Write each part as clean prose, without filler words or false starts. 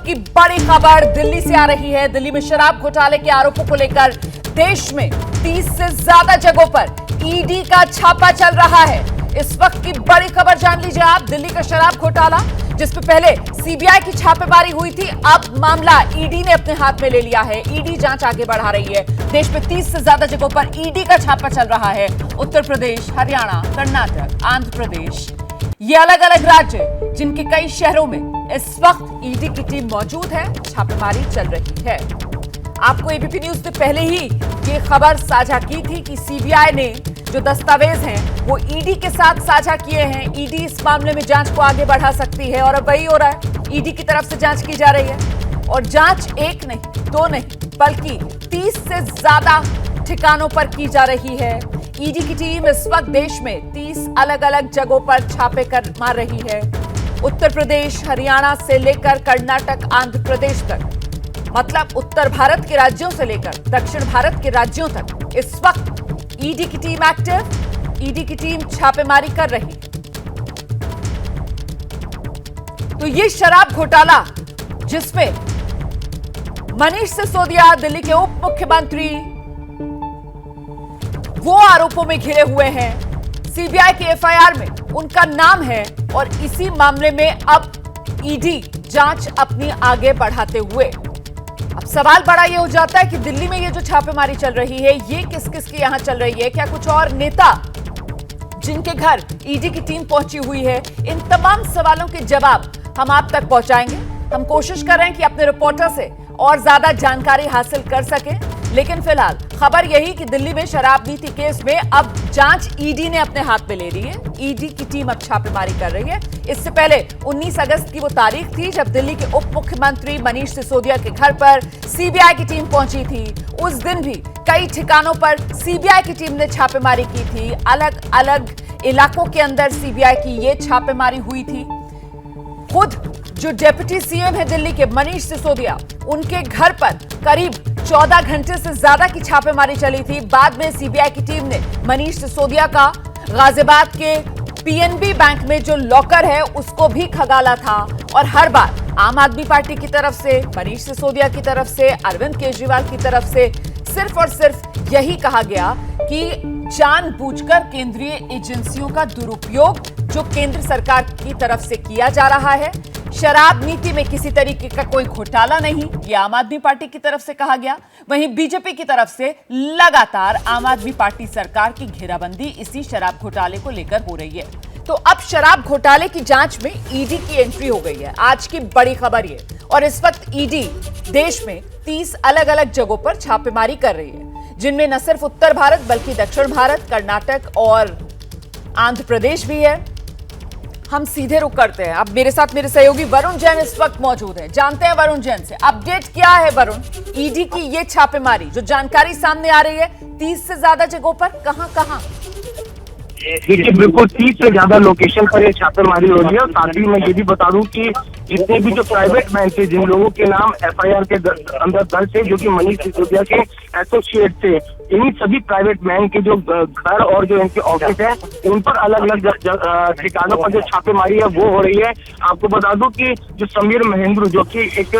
की बड़ी खबर दिल्ली से आ रही है। दिल्ली में शराब घोटाले के आरोपों को लेकर देश में 30 से ज्यादा जगहों पर ईडी का छापा चल रहा है। इस वक्त की बड़ी खबर जान लीजिए आप। दिल्ली का शराब घोटाला जिसमें पहले सीबीआई की छापेमारी हुई थी, अब मामला ईडी ने अपने हाथ में ले लिया है। ईडी जांच आगे बढ़ा रही है। देश में 30 से ज्यादा जगहों पर ईडी का छापा चल रहा है। उत्तर प्रदेश, हरियाणा, कर्नाटक, आंध्र प्रदेश, ये अलग अलग राज्य जिनके कई शहरों में इस वक्त ईडी की टीम मौजूद है, छापेमारी चल रही है। आपको एबीपी न्यूज से पहले ही ये खबर साझा की थी कि सीबीआई ने जो दस्तावेज हैं वो ईडी के साथ साझा किए हैं। ईडी इस मामले में जांच को आगे बढ़ा सकती है और अब वही हो रहा है। ईडी की तरफ से जांच की जा रही है और जांच एक नहीं, दो नहीं, बल्कि 30 से ज्यादा ठिकानों पर की जा रही है। ईडी की टीम इस वक्त देश में 30 अलग अलग जगहों पर छापे कर मार रही है। उत्तर प्रदेश, हरियाणा से लेकर कर्नाटक, आंध्र प्रदेश तक, मतलब उत्तर भारत के राज्यों से लेकर दक्षिण भारत के राज्यों तक इस वक्त ईडी की टीम एक्टिव, ईडी की टीम छापेमारी कर रही है। तो ये शराब घोटाला जिसमें मनीष सिसोदिया दिल्ली के उप मुख्यमंत्री वो आरोपों में घिरे हुए हैं। सीबीआई के एफआईआर में उनका नाम है और इसी मामले में अब ईडी जांच अपनी आगे बढ़ाते हुए अब सवाल बड़ा ये हो जाता है कि दिल्ली में ये जो छापेमारी चल रही है ये किस किस की यहां चल रही है। क्या कुछ और नेता जिनके घर ईडी की टीम पहुंची हुई है? इन तमाम सवालों के जवाब हम आप तक पहुंचाएंगे। हम कोशिश कर रहे हैं कि अपने रिपोर्टर से और ज्यादा जानकारी हासिल कर सकें, लेकिन फिलहाल खबर यही कि दिल्ली में शराब नीति केस में अब जांच ईडी ने अपने हाथ में ले ली है। ईडी की टीम अब छापेमारी कर रही है। इससे पहले 19 अगस्त की वो तारीख थी जब दिल्ली के उप मुख्यमंत्री मनीष सिसोदिया के घर पर सीबीआई की टीम पहुंची थी। उस दिन भी कई ठिकानों पर सीबीआई की टीम ने छापेमारी की थी। अलग अलग इलाकों के अंदर सीबीआई की ये छापेमारी हुई थी। खुद जो डिप्टी सीएम है दिल्ली के मनीष सिसोदिया, उनके घर पर करीब 14 घंटे से ज्यादा की छापेमारी चली थी। बाद में सीबीआई की टीम ने मनीष सिसोदिया का गाजियाबाद के पीएनबी बैंक में जो लॉकर है उसको भी खंगाला था और हर बार आम आदमी पार्टी की तरफ से, मनीष सिसोदिया की तरफ से, अरविंद केजरीवाल की तरफ से सिर्फ और सिर्फ यही कहा गया कि जानबूझकर केंद्रीय एजेंसियों का दुरुपयोग जो केंद्र सरकार की तरफ से किया जा रहा है, शराब नीति में किसी तरीके का कोई घोटाला नहीं, ये आम आदमी पार्टी की तरफ से कहा गया। वहीं बीजेपी की तरफ से लगातार आम आदमी पार्टी सरकार की घेराबंदी इसी शराब घोटाले को लेकर हो रही है। तो अब शराब घोटाले की जांच में ईडी की एंट्री हो गई है। आज की बड़ी खबर ये, और इस वक्त ईडी देश में 30 अलग अलग जगहों पर छापेमारी कर रही है, जिनमें न सिर्फ उत्तर भारत बल्कि दक्षिण भारत, कर्नाटक और आंध्र प्रदेश भी है। हम सीधे रुक करते हैं। अब मेरे साथ मेरे सहयोगी वरुण जैन इस वक्त मौजूद है। जानते हैं वरुण जैन से अपडेट क्या है। वरुण, ईडी की ये छापेमारी जो जानकारी सामने आ रही है 30 से ज्यादा जगहों पर, कहां कहां? देखिए, बिल्कुल 30 से ज्यादा लोकेशन पर ये छापेमारी हो रही है। और साथ ही मैं ये भी बता दूं कि जितने भी जो प्राइवेट मैन थे, जिन लोगों के नाम एफआईआर के अंदर दर्ज थे, जो कि मनीष सिसोदिया के एसोसिएट थे, इन्हीं सभी प्राइवेट मैन के जो घर और जो इनके ऑफिस है, उन पर अलग अलग ठिकानों पर जो छापेमारी है वो हो रही है। आपको बता दूं कि जो समीर महेंद्र, जो कि एक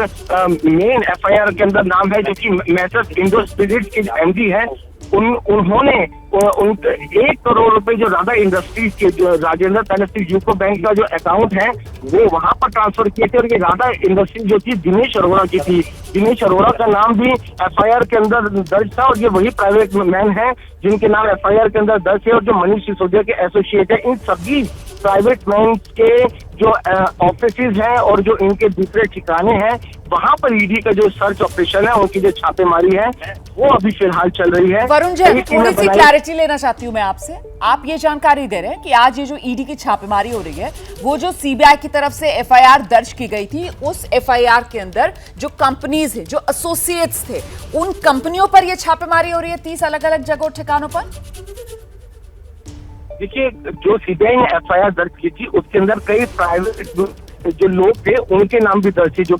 मेन एफआईआर के अंदर नाम है, जो कि मैसर्स इंडो स्पिरिट के एमडी है, उन्होंने 1 करोड़ रुपए जो राधा इंडस्ट्रीज के जो राजेंद्र पैलेस यूको बैंक का जो अकाउंट है वो वहां पर ट्रांसफर किए थे। और ये राधा इंडस्ट्रीज जो थी दिनेश अरोड़ा की थी। दिनेश अरोड़ा का नाम भी एफआईआर के अंदर दर्ज था और ये वही प्राइवेट मैन है जिनके नाम एफआईआर के अंदर दर्ज है और जो मनीष सिसोदिया के एसोसिएट है। इन सभी प्राइवेट मैन के जो ऑफिसेज हैं और जो इनके दूसरे ठिकाने हैं, वहां पर ईडी का जो सर्च ऑपरेशन है, उनकी जो छापेमारी है वो अभी फिलहाल चल रही है। वरुण जैन, थोड़ी सी क्लैरिटी लेना चाहती हूं मैं आपसे। आप ये जानकारी दे रहे हैं कि आज ये जो ईडी की छापेमारी हो रही है, वो जो सीबीआई की तरफ से एफआईआर दर्ज की गई थी, उस एफआईआर के अंदर जो कंपनीज है, जो एसोसिएट्स थे, उन कंपनियों पर ये छापेमारी हो रही है 30 अलग अलग जगहों ठिकानों पर। देखिए, जो सीबीआई ने एफआईआर दर्ज की थी उसके अंदर कई प्राइवेट जो लोग थे उनके नाम भी दर्ज थे, जो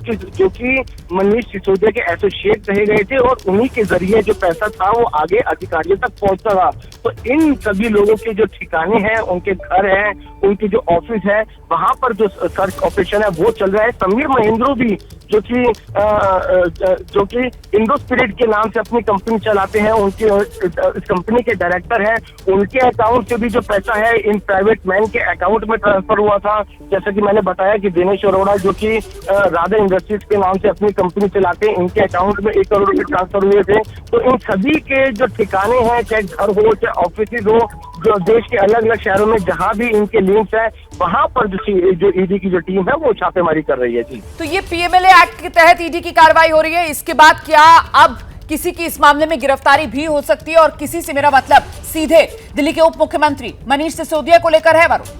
कि मनीष सिसोदिया के एसोसिएट रहे गए थे और उन्हीं के जरिए जो पैसा था वो आगे अधिकारियों तक पहुंचता था। तो इन सभी लोगों के जो ठिकाने हैं, उनके घर हैं, उनके जो ऑफिस है, वहां पर जो सर्च ऑपरेशन है वो चल रहा है। समीर महेंद्रू भी जो कि इंडो स्पिरिट के नाम से अपनी कंपनी चलाते हैं, उनके इस कंपनी के डायरेक्टर हैं, उनके अकाउंट से भी जो पैसा है इन प्राइवेट मैन के अकाउंट में ट्रांसफर हुआ था। जैसा कि मैंने बताया कि दिनेश अरोड़ा जो कि राधा इंडस्ट्रीज के नाम से अपनी कंपनी चलाते हैं, इनके अकाउंट में 1 करोड़ रुपए ट्रांसफर हुए थे। तो इन सभी के जो ठिकाने हैं, चाहे घर हो चाहे ऑफिस हो, जो देश के अलग अलग शहरों में जहां भी इनके लिंक्स है, वहां पर जो ईडी की जो टीम है वो छापेमारी कर रही है। जी, तो ये पीएमएलए एक्ट के तहत ईडी की कार्रवाई हो रही है। इसके बाद क्या अब किसी की इस मामले में गिरफ्तारी भी हो सकती है? और किसी से मेरा मतलब सीधे दिल्ली के उप मुख्यमंत्री मनीष सिसोदिया को लेकर है वरुण?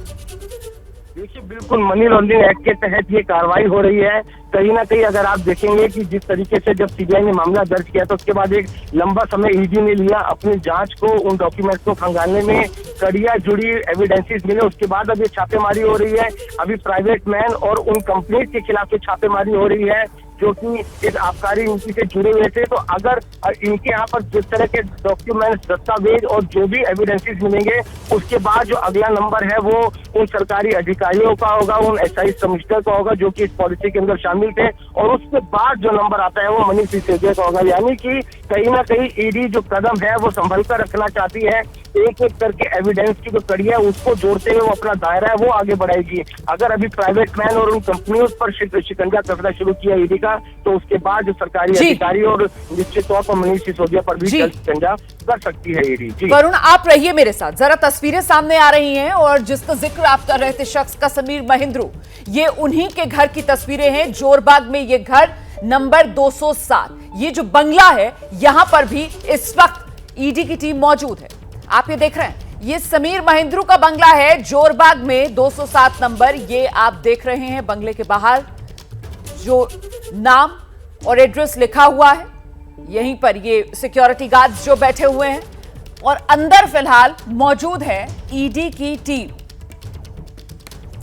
देखिए, बिल्कुल मनी लॉन्ड्रिंग एक्ट के तहत ये कार्रवाई हो रही है। कहीं ना कहीं अगर आप देखेंगे कि जिस तरीके से जब सीबीआई ने मामला दर्ज किया तो उसके बाद एक लंबा समय ईडी ने लिया अपनी जांच को, उन डॉक्यूमेंट्स को खंगालने में, कड़िया जुड़ी एविडेंसेस मिले, उसके बाद अब ये छापेमारी हो रही है। अभी प्राइवेट मैन और उन कंपनी के खिलाफ ये छापेमारी हो रही है जो कि इस आबकारी नीति से जुड़े हुए थे। तो अगर इनके यहाँ पर जिस तरह के डॉक्यूमेंट्स, दस्तावेज और जो भी एविडेंसेस मिलेंगे, उसके बाद जो अगला नंबर है वो उन सरकारी अधिकारियों का होगा, उन एक्साइज कमिश्नर का होगा जो कि इस पॉलिसी के अंदर शामिल थे, और उसके बाद जो नंबर आता है वो मनीष सिसोदिया का होगा। यानी कि कहीं ना कहीं ईडी जो कदम है वो संभल कर रखना चाहती है। एक एक करके एविडेंस की जो कड़ी है उसको जोड़ते हुए वो अपना दायरा है वो आगे बढ़ाएगी। अगर अभी प्राइवेट मैन और उन कंपनियों पर शिकंजा कसना शुरू किया ईडी का, तो उसके बाद जो सरकारी अधिकारी और निश्चित तौर पर मनीष सिसोदिया पर भी शिकंजा कर सकती है ईडी। वरुण, आप रहिए मेरे साथ, जरा तस्वीरें सामने आ रही हैं और जिसका जिक्र आप कर रहे थे शख्स का, समीर महेंद्रू, ये उन्हीं के घर की तस्वीरें हैं। जोरबाग में ये घर नंबर 207, ये जो बंगला है यहां पर भी इस वक्त ईडी की टीम मौजूद है। आप ये देख रहे हैं, ये समीर महेंद्रू का बंगला है जोरबाग में 207 नंबर। ये आप देख रहे हैं बंगले के बाहर जो नाम और एड्रेस लिखा हुआ है, यहीं पर ये सिक्योरिटी गार्ड्स जो बैठे हुए हैं, और अंदर फिलहाल मौजूद है ईडी की टीम।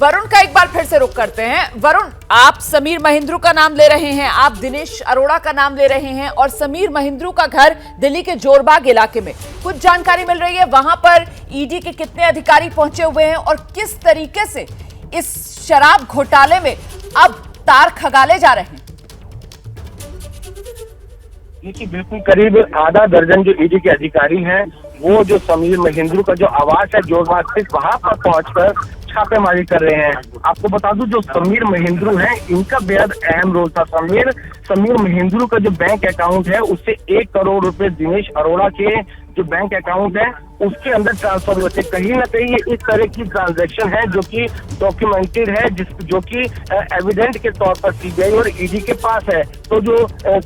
वरुण का एक बार फिर से रुख करते हैं। वरुण, आप समीर महेंद्रू का नाम ले रहे हैं, आप दिनेश अरोड़ा का नाम ले रहे हैं, और समीर महेंद्रू का घर दिल्ली के जोरबाग इलाके में। कुछ जानकारी मिल रही है वहां पर ईडी के कितने अधिकारी पहुंचे हुए हैं और किस तरीके से इस शराब घोटाले में अब तार खगाले जा रहे हैं? देखिए, बिल्कुल करीब आधा दर्जन जो ईडी के अधिकारी हैं वो जो समीर महेंद्रू का जो आवास है जोरबाग स्थित, वहां पर पहुंचकर छापेमारी कर रहे हैं। आपको बता दूं, जो समीर महेंद्रू हैं इनका बेहद अहम रोल था। समीर महेंद्रू का जो बैंक अकाउंट है उससे 1 करोड़ रुपए दिनेश अरोड़ा के जो बैंक अकाउंट है उसके अंदर ट्रांसफर हुए थे। कहीं ना कहीं ये इस तरह की ट्रांजैक्शन है जो कि डॉक्यूमेंटेड है, जो कि एविडेंट के तौर पर सीबीआई और ईडी के पास है। तो जो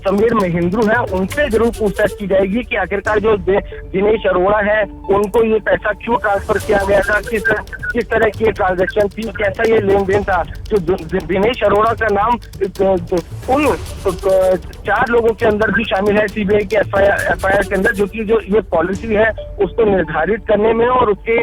समीर महेंद्रू है उनसे जरूर पूछताछ की जाएगी कि आखिरकार जो दिनेश अरोड़ा है उनको ये पैसा क्यों ट्रांसफर किया गया था, किस तरह की ट्रांजैक्शन थी, कैसा ये लेन देन था। जो दिनेश अरोड़ा का नाम उन 4 लोगों के अंदर भी शामिल है सीबीआई के एफआईआर के अंदर, जो कि जो ये पॉलिसी है उसको निर्धारित करने में और उसके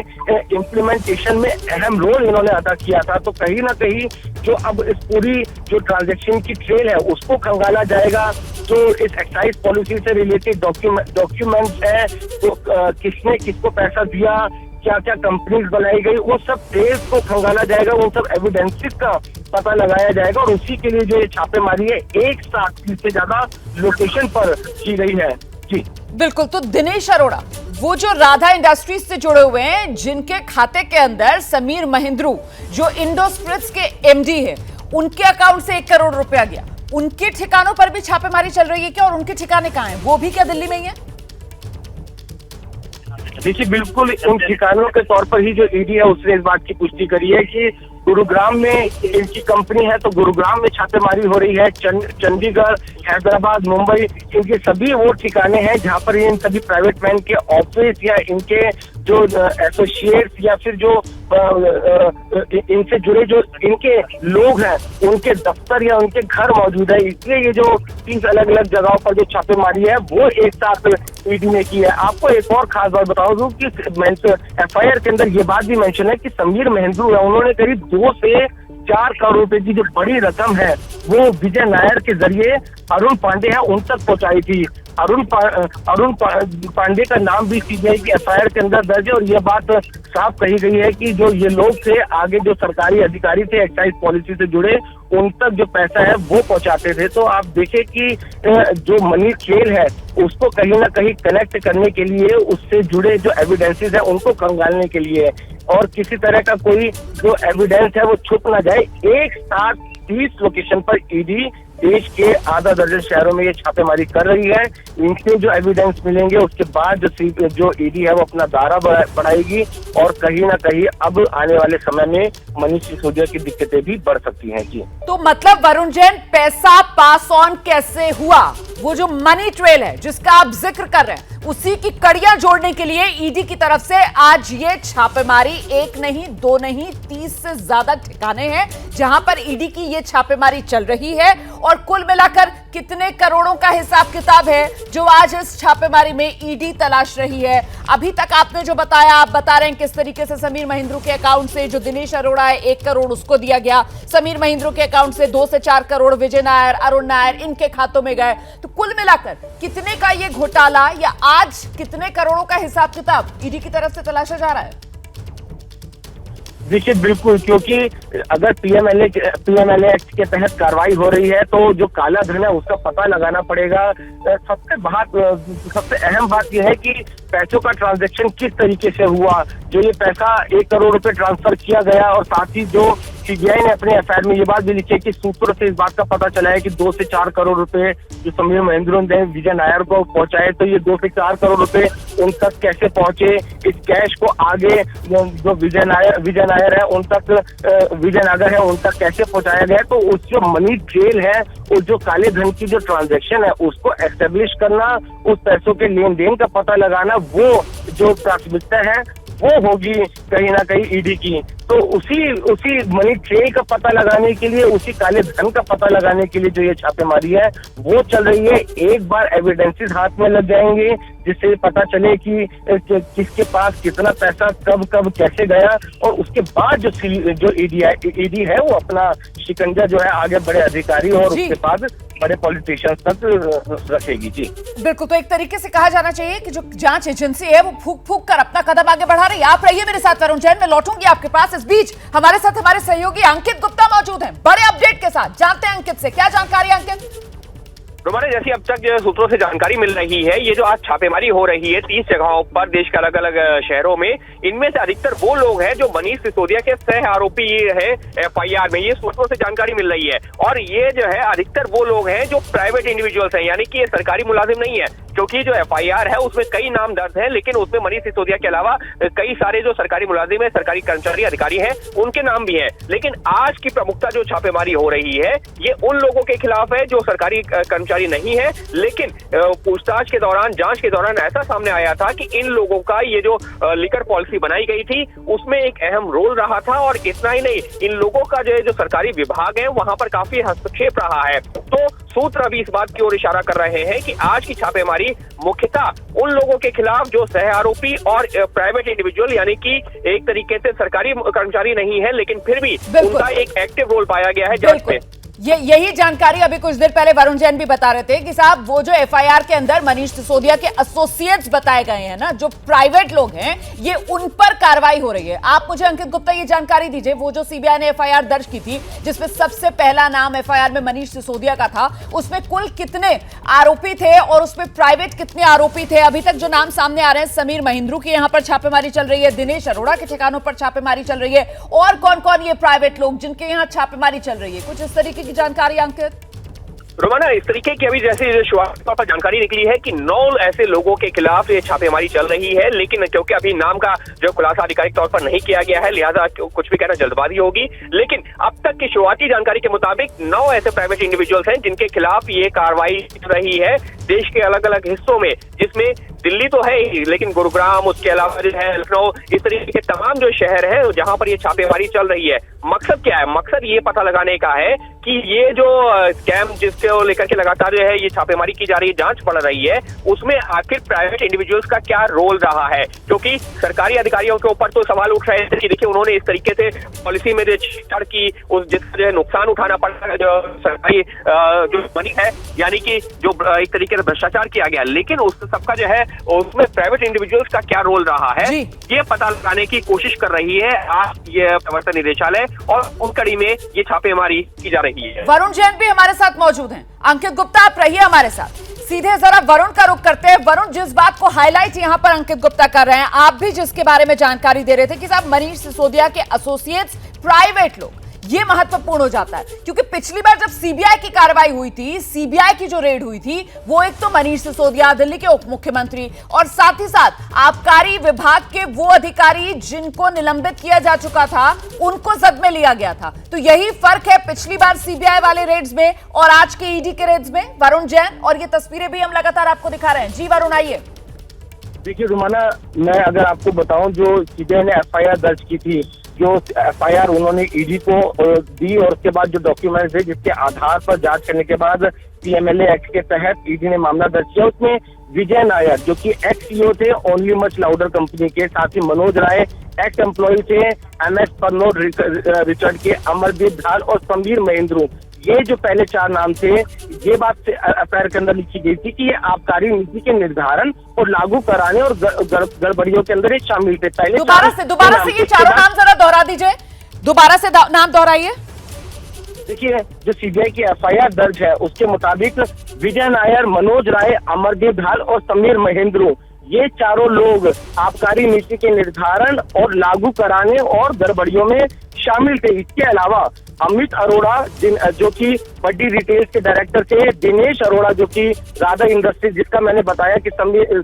इम्प्लीमेंटेशन में अहम रोल इन्होंने अदा किया था। तो कहीं ना कहीं जो अब इस पूरी जो ट्रांजैक्शन की ट्रेल है उसको खंगाला जाएगा। जो इस एक्साइज पॉलिसी से रिलेटेड डॉक्यूमेंट्स है, तो किसने किसको पैसा दिया, क्या क्या कंपनीज बनाई गई, वो सब ट्रेल्स को खंगाला जाएगा, वो सब एविडेंसेस का पता लगाया जाएगा। और उसी के लिए जो ये छापेमारी है 160 से ज्यादा लोकेशन पर की गई है। जी बिल्कुल। तो दिनेश अरोड़ा वो जो राधा इंडस्ट्रीज से जुड़े हुए हैं, जिनके खाते के अंदर समीर महेंद्रू जो इंडो स्पिरिट्स के एमडी है, उनके अकाउंट से 1 करोड़ रुपया गया, उनके ठिकानों पर भी छापेमारी चल रही है क्या? और उनके ठिकाने कहाँ हैं? वो भी क्या दिल्ली में ही है? देखिए, बिल्कुल उन ठिकानों के तौर पर ही जो ईडी है उसने इस बात की पुष्टि करी है कि गुरुग्राम में इनकी कंपनी है, तो गुरुग्राम में छापेमारी हो रही है। चंडीगढ़, हैदराबाद, मुंबई, इनके सभी वो ठिकाने हैं जहां पर इन सभी प्राइवेट मैन के ऑफिस या इनके जो एसोसिएट्स या फिर जो इनसे जुड़े जो इनके लोग हैं उनके दफ्तर या उनके घर मौजूद है। इसलिए ये जो 30 अलग अलग जगहों पर जो छापेमारी है वो एक साथ ईडी ने की है। आपको एक और खास बात बता दूं कि एफआईआर के अंदर ये बात भी मेंशन है कि समीर महेंद्रू है, उन्होंने करीब 2 से 4 करोड़ रुपए की जो बड़ी रकम है वो विजय नायर के जरिए अरुण पांडे है उन तक पहुंचाई थी। अरुण पांडे का नाम भी सीबीआई की एफआईआर के अंदर दर्ज है और ये बात साफ कही गई है कि जो ये लोग थे आगे जो सरकारी अधिकारी थे एक्साइज पॉलिसी से जुड़े उन तक जो पैसा है वो पहुंचाते थे। तो आप देखें कि जो मनी ट्रेल है उसको कहीं ना कहीं कनेक्ट करने के लिए उससे जुड़े जो एविडेंसेस है उनको खंगालने के लिए और किसी तरह का कोई जो एविडेंस है वो छुप ना जाए, एक साथ 30 लोकेशन पर ईडी देश के आधा दर्जन शहरों में ये छापेमारी कर रही है। इनसे जो एविडेंस मिलेंगे उसके बाद जो ईडी है वो अपना दायरा बढ़ाएगी और कहीं ना कहीं अब आने वाले समय में मनीष सिसोदिया की दिक्कतें भी बढ़ सकती हैं। जी तो मतलब वरुण जैन, पैसा पास ऑन कैसे हुआ, वो जो मनी ट्रेल है जिसका आप जिक्र कर रहे हैं उसी की कड़ियां जोड़ने के लिए ईडी की तरफ से आज ये छापेमारी एक नहीं दो नहीं 30 से ज्यादा ठिकाने हैं जहां पर ईडी की ये छापेमारी चल रही है और कुल मिलाकर कितने करोड़ों का हिसाब किताब है जो आज इस छापेमारी में ईडी तलाश रही है। अभी तक आपने जो बताया, आप बता रहे हैं किस तरीके से समीर महिंद्रू के अकाउंट से जो दिनेश अरोड़ा है 1 करोड़ उसको दिया गया, समीर महिंद्रू के अकाउंट से 2 से 4 करोड़ विजय नायर, अरुण नायर इनके खातों में गए। तो कुल मिलाकर कितने का ये घोटाला या आज कितने करोड़ों का हिसाब किताब ईडी की तरफ से तलाशा जा रहा है? देखिए बिल्कुल, क्योंकि अगर पीएमएलए एक्ट के तहत कार्रवाई हो रही है तो जो काला धन है उसका पता लगाना पड़ेगा। सबसे अहम बात यह है कि पैसों का ट्रांजैक्शन किस तरीके से हुआ, जो ये पैसा 1 करोड़ रुपए ट्रांसफर किया गया और साथ ही जो सीबीआई ने अपने एफआईआर में ये बात भी लिखी है कि सूत्रों से इस बात का पता चला है कि 2 से 4 करोड़ रुपए जो समीर महिंद्रू ने विजय नायर को पहुंचाए, तो ये 2 से 4 करोड़ रुपए उन तक कैसे पहुंचे, इस कैश को आगे जो विजय नायर है उन तक विजय नागर है उन तक कैसे पहुंचाया गया। तो उस जो मनी ट्रेल है, उस जो काले धन की जो ट्रांजैक्शन है उसको एस्टेब्लिश करना, उस पैसों के लेन देन का पता लगाना, वो जो प्राथमिकता है वो होगी कहीं ना कहीं ईडी की। तो उसी मनी ट्रेल का पता लगाने के लिए, उसी काले धन का पता लगाने के लिए जो ये छापेमारी है वो चल रही है। एक बार एविडेंसेस हाथ में लग जाएंगे जिससे पता चले कि किसके पास कितना पैसा कब कैसे गया और उसके बाद जो ईडी है वो अपना शिकंजा जो है आगे बड़े अधिकारी और उसके बाद बड़े पॉलिटिशियंस तक रखेगी। जी बिल्कुल, तो एक तरीके से कहा जाना चाहिए कि जो जांच एजेंसी है वो फूक कर अपना कदम आगे बढ़ा रही है। आप रहिए मेरे साथ वरुण जैन, मैं लौटूंगी आपके पास। इस बीच हमारे साथ हमारे सहयोगी अंकित गुप्ता मौजूद हैं बड़े अपडेट के साथ। जानते हैं अंकित से क्या जानकारी। अंकित, हमारे जैसी अब तक जो सूत्रों से जानकारी मिल रही है, ये जो आज छापेमारी हो रही है 30 जगहों पर देश के अलग अलग शहरों में, इनमें से अधिकतर वो लोग हैं जो मनीष सिसोदिया के सह आरोपी है एफआईआर में। ये सूत्रों से जानकारी मिल रही है और ये जो है अधिकतर वो लोग हैं जो प्राइवेट इंडिविजुअल्स हैं, यानी कि ये सरकारी मुलाजिम नहीं है, क्योंकि जो एफआईआर है उसमें कई नाम दर्ज है लेकिन उसमें मनीष सिसोदिया के अलावा कई सारे जो सरकारी मुलाजिम है, सरकारी कर्मचारी अधिकारी हैं, उनके नाम भी हैं। लेकिन आज की प्रमुखता जो छापेमारी हो रही है ये उन लोगों के खिलाफ है जो सरकारी कर्मचारी नहीं है, लेकिन पूछताछ के दौरान, जांच के दौरान ऐसा सामने आया था कि इन लोगों का ये जो लिकर पॉलिसी बनाई गई थी उसमें एक अहम रोल रहा था। और इतना ही नहीं, इन लोगों का जो सरकारी विभाग है वहां पर काफी हस्तक्षेप रहा है। तो सूत्र अभी इस बात की ओर इशारा कर रहे हैं कि आज की छापेमारी मुख्यतः उन लोगों के खिलाफ जो सह आरोपी और प्राइवेट इंडिविजुअल, यानी कि एक तरीके से सरकारी कर्मचारी नहीं है लेकिन फिर भी उनका एक एक्टिव रोल पाया गया है जांच में। यही जानकारी अभी कुछ देर पहले वरुण जैन भी बता रहे थे कि साहब वो जो एफआईआर के अंदर मनीष सिसोदिया के एसोसिएट्स बताए गए हैं ना, जो प्राइवेट लोग हैं, ये उन पर कार्रवाई हो रही है। आप मुझे अंकित गुप्ता ये जानकारी दीजिए, वो जो सीबीआई ने एफआईआर दर्ज की थी जिसमें सबसे पहला नाम एफआईआर में मनीष सिसोदिया का था, उसमें कुल कितने आरोपी थे और उसमें प्राइवेट कितने आरोपी थे? अभी तक जो नाम सामने आ रहे हैं, समीर महिंद्रू की यहां पर छापेमारी चल रही है, दिनेश अरोड़ा के ठिकानों पर छापेमारी चल रही है, और कौन कौन ये प्राइवेट लोग जिनके यहाँ छापेमारी चल रही है, कुछ इस तरीके की जानकारी अंकित? रोमाना, इस तरीके की अभी जैसे शुरुआती तौर पर जानकारी निकली है कि 9 ऐसे लोगों के खिलाफ ये छापेमारी चल रही है, लेकिन क्योंकि अभी नाम का जो खुलासा आधिकारिक तौर पर नहीं किया गया है लिहाजा कुछ भी कहना जल्दबाजी होगी। लेकिन अब तक की शुरुआती जानकारी के मुताबिक 9 ऐसे प्राइवेट इंडिविजुअल्स हैं जिनके खिलाफ ये कार्रवाई चल रही है देश के अलग अलग हिस्सों में, जिसमें दिल्ली तो है ही, लेकिन गुरुग्राम, उसके अलावा जो है लखनऊ, इस तरीके के तमाम जो शहर है जहां पर ये छापेमारी चल रही है। मकसद क्या है? मकसद ये पता लगाने का है कि ये जो स्कैम जिसको लेकर के लगातार जो है ये छापेमारी की जा रही है, जांच बढ़ रही है, उसमें आखिर प्राइवेट इंडिविजुअल्स का क्या रोल रहा है। क्योंकि सरकारी अधिकारियों के ऊपर तो सवाल उठ रहे थे कि देखिए उन्होंने इस तरीके से पॉलिसी में जो छेड़छाड़ की, उस जिसका जो है नुकसान उठाना पड़ा, जो सरकारी जो मनी है, यानी कि जो एक तरीके से भ्रष्टाचार किया गया, लेकिन उस सबका जो है उसमें प्राइवेट इंडिविजुअल्स का क्या रोल रहा है, ये पता लगाने की कोशिश कर रही है आज ये प्रवर्तन निदेशालय, और उन कड़ी में ये छापेमारी की जा रही है। वरुण जैन भी हमारे साथ मौजूद हैं। अंकित गुप्ता, आप रहिए हमारे साथ। सीधे जरा वरुण का रुख करते हैं। वरुण, जिस बात को हाईलाइट यहां पर अंकित गुप्ता कर रहे हैं, आप भी जिसके बारे में जानकारी दे रहे थे कि साहब मनीष सिसोदिया के एसोसिएट्स प्राइवेट लोग, ये महत्वपूर्ण हो जाता है क्योंकि पिछली बार जब सीबीआई की कार्रवाई हुई थी, सीबीआई की जो रेड हुई थी, वो एक तो मनीष सिसोदिया, दिल्ली के उप मुख्यमंत्री, और साथ ही साथ आबकारी विभाग के वो अधिकारी जिनको निलंबित किया जा चुका था, उनको जद में लिया गया था। तो यही फर्क है पिछली बार सीबीआई वाले रेड्स में और आज के ईडी के रेड्स में, वरुण जैन, और ये तस्वीरें भी हम लगातार आपको दिखा रहे हैं। जी वरुण, आइए। देखिए रुमाना, मैं अगर आपको बताऊं, जो सीबीआई ने एफआईआर दर्ज की थी, जो एफआईआर उन्होंने ईडी को दी, और उसके बाद जो डॉक्यूमेंट्स है जिसके आधार पर जांच करने के बाद पीएमएलए एक्ट के तहत ईडी ने मामला दर्ज किया, उसमें विजय नायर जो कि एक्स सीईओ थे ओनली मच लाउडर कंपनी के, साथ ही मनोज राय एक्स एम्प्लॉय थे एमएस परनोड रिचर्ड के, अमरदीप ढाल और समीर महेंद्रू, ये जो पहले 4 नाम थे, ये बात एफआईआर के अंदर लिखी गई थी कि ये आबकारी नीति के निर्धारण और लागू कराने और गड़बड़ियों के अंदर ये शामिल थे। पहले दोबारा से ये चारों नाम जरा दोहरा दीजिए, दोबारा से नाम दोहराइए। देखिए, जो सीबीआई की एफआईआर दर्ज है उसके मुताबिक विजय नायर, मनोज राय, अमरदीप ढाल और समीर महेंद्रू, ये चारों लोग आबकारी नीति के निर्धारण और लागू कराने और गड़बड़ियों में शामिल थे। इसके अलावा अमित अरोड़ा जो कि बड्डी रिटेल्स के डायरेक्टर थे, दिनेश अरोड़ा जो कि राधा इंडस्ट्रीज, जिसका मैंने बताया कि समीर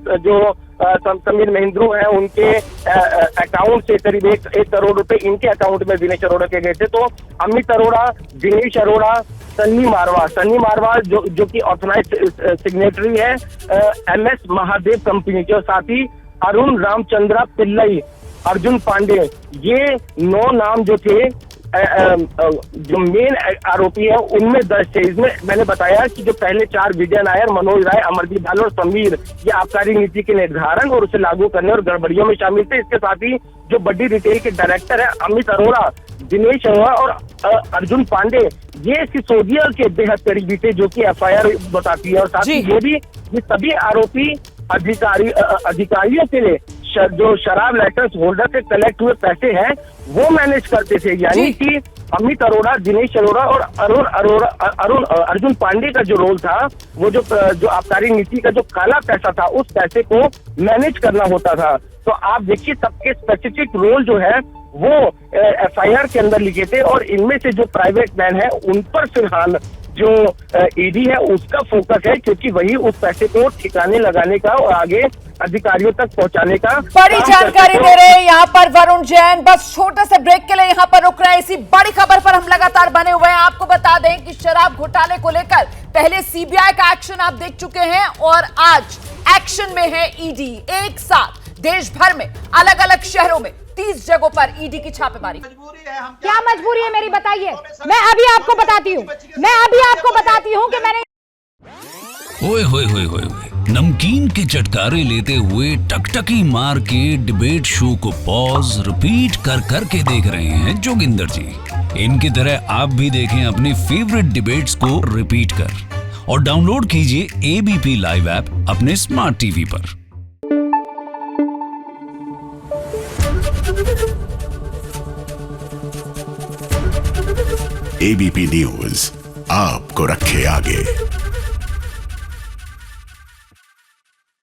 महेंद्रू हैं, उनके अकाउंट से करीब 1 करोड़ रुपए इनके अकाउंट में दिनेश अरोड़ा के गए थे। तो अमित अरोड़ा, दिनेश अरोड़ा, सन्नी मारवा जो कि ऑथराइज सिग्नेटरी है एमएस महादेव कंपनी के, और साथ ही अरुण रामचंद्रा पिल्लई, अर्जुन पांडे, ये 9 नाम जो थे जो मेन आरोपी है उनमें दर्ज थे। इसमें मैंने बताया कि जो पहले 4 विजय नायर, मनोज राय, अमरदीप ढाल और समीर, ये आबकारी नीति के निर्धारण और उसे लागू करने और गड़बड़ियों में शामिल थे। इसके साथ ही जो बड्डी रिटेल के डायरेक्टर है अमित अरोड़ा, दिनेश अरोड़ा और अर्जुन पांडे, ये सिसोदिया के बेहद करीबी थे, जो कि एफआईआर बताती है। और साथ ही ये सभी आरोपी अधिकारियों के लिए जो शराब लाइसेंस होल्डर से कलेक्ट हुए पैसे हैं वो मैनेज करते थे, यानी कि अमित अरोड़ा, दिनेश अरोड़ा और अर्जुन पांडे का जो रोल था, वो जो आबकारी नीति का जो काला पैसा था, उस पैसे को मैनेज करना होता था। तो आप देखिए, सबके स्पेसिफिक रोल जो है वो एफआईआर के अंदर लिखे थे, और इनमें से जो प्राइवेट मैन है उन पर फिलहाल जो ईडी है उसका फोकस है, क्योंकि वही उस पैसे को ठिकाने लगाने का और आगे अधिकारियों तक पहुंचाने का बड़ी जानकारी दे रहे हैं यहाँ पर वरुण जैन। बस छोटे से ब्रेक के लिए यहाँ पर रुक रहे हैं। इसी बड़ी खबर पर हम लगातार बने हुए हैं। आपको बता दें कि शराब घोटाले को लेकर पहले सीबीआई का एक्शन आप देख चुके हैं, और आज एक्शन में है ईडी। एक साथ देश भर में अलग अलग शहरों में 30 जगहों पर ईडी की छापेमारी। क्या मजबूरी है मेरी, बताइए। मैं अभी आपको बताती हूँ कि मैंने ओए होए होए होए, नमकीन के चटकारे लेते हुए टकटकी मार के डिबेट शो को पॉज रिपीट कर करके देख रहे हैं जोगिंदर जी। इनकी तरह आप भी देखें अपने फेवरेट डिबेट्स को रिपीट कर, और डाउनलोड कीजिए एबीपी लाइव ऐप अपने स्मार्ट टीवी पर। एबीपी न्यूज आपको रखे आगे।